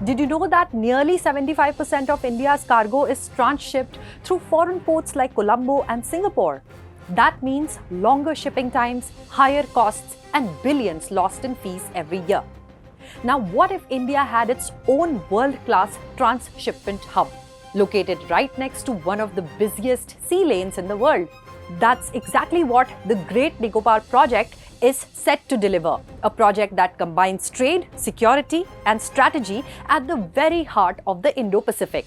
Did you know that nearly 75% of India's cargo is transshipped through foreign ports like Colombo and Singapore? That means longer shipping times, higher costs, and billions lost in fees every year. Now, what if India had its own world-class transshipment hub, located right next to one of the busiest sea lanes in the world? That's exactly what the Great Nicobar Project is set to deliver, a project that combines trade, security, and strategy at the very heart of the Indo-Pacific.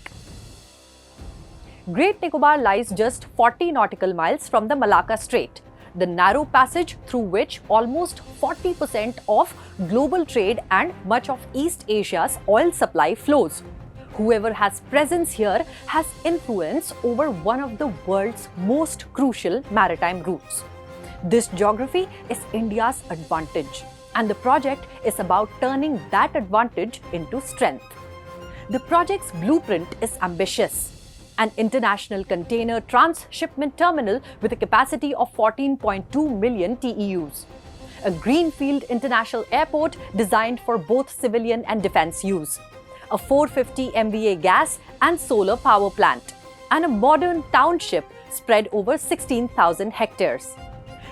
Great Nicobar lies just 40 nautical miles from the Malacca Strait, the narrow passage through which almost 40% of global trade and much of East Asia's oil supply flows. Whoever has presence here has influence over one of the world's most crucial maritime routes. This geography is India's advantage, and the project is about turning that advantage into strength. The project's blueprint is ambitious. An international container transshipment terminal with a capacity of 14.2 million TEUs. A greenfield international airport designed for both civilian and defense use. A 450 MVA gas and solar power plant. And a modern township spread over 16,000 hectares.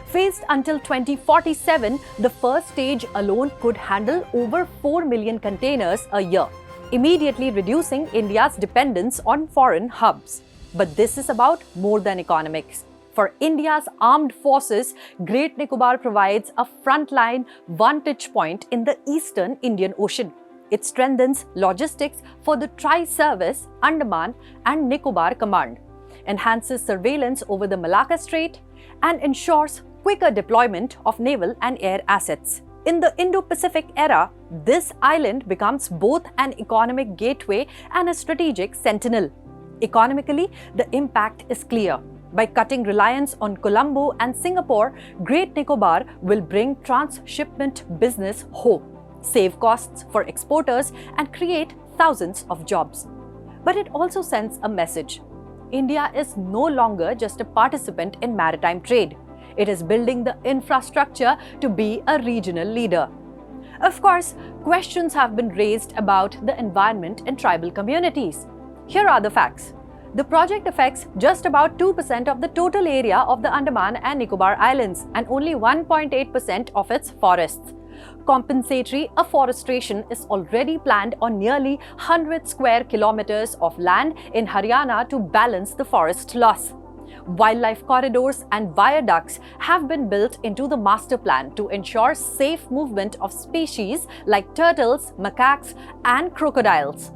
Phased until 2047, the first stage alone could handle over 4 million containers a year, immediately reducing India's dependence on foreign hubs. But this is about more than economics. For India's armed forces, Great Nicobar provides a frontline vantage point in the eastern Indian Ocean. It strengthens logistics for the Tri-Service, Andaman and Nicobar Command, enhances surveillance over the Malacca Strait, and ensures quicker deployment of naval and air assets. In the Indo-Pacific era, this island becomes both an economic gateway and a strategic sentinel. Economically, the impact is clear. By cutting reliance on Colombo and Singapore, Great Nicobar will bring transshipment business home, save costs for exporters, and create thousands of jobs. But it also sends a message. India is no longer just a participant in maritime trade. It is building the infrastructure to be a regional leader. Of course, questions have been raised about the environment in tribal communities. Here are the facts. The project affects just about 2% of the total area of the Andaman and Nicobar Islands and only 1.8% of its forests. Compensatory afforestation is already planned on nearly 100 square kilometers of land in Haryana to balance the forest loss. Wildlife corridors and viaducts have been built into the master plan to ensure safe movement of species like turtles, macaques, and crocodiles.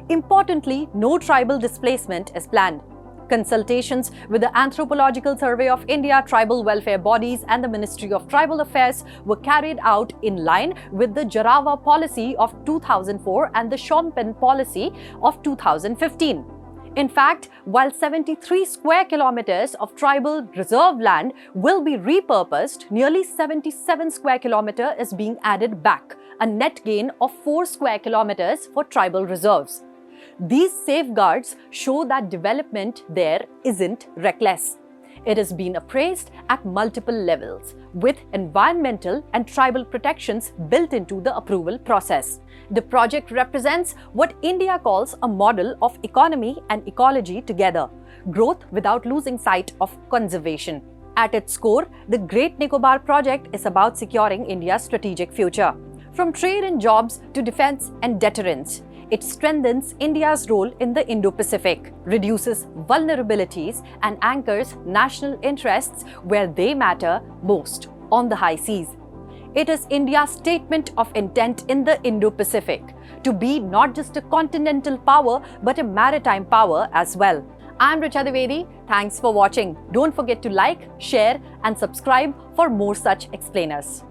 Importantly, no tribal displacement is planned. Consultations with the Anthropological Survey of India, tribal welfare bodies, and the Ministry of Tribal Affairs were carried out in line with the Jarawa policy of 2004 and the Shompen policy of 2015. In fact, while 73 square kilometers of tribal reserve land will be repurposed, nearly 77 square kilometers is being added back, a net gain of 4 square kilometers for tribal reserves. These safeguards show that development there isn't reckless. It has been appraised at multiple levels, with environmental and tribal protections built into the approval process. The project represents what India calls a model of economy and ecology together, growth without losing sight of conservation. At its core, the Great Nicobar Project is about securing India's strategic future. From trade and jobs to defense and deterrence, it strengthens India's role in the Indo-Pacific, reduces vulnerabilities, and anchors national interests where they matter most, on the high seas. It is India's statement of intent in the Indo-Pacific, to be not just a continental power but a maritime power as well. I'm Richa Dwivedi. Thanks for watching. Don't forget to like, share, and subscribe for more such explainers.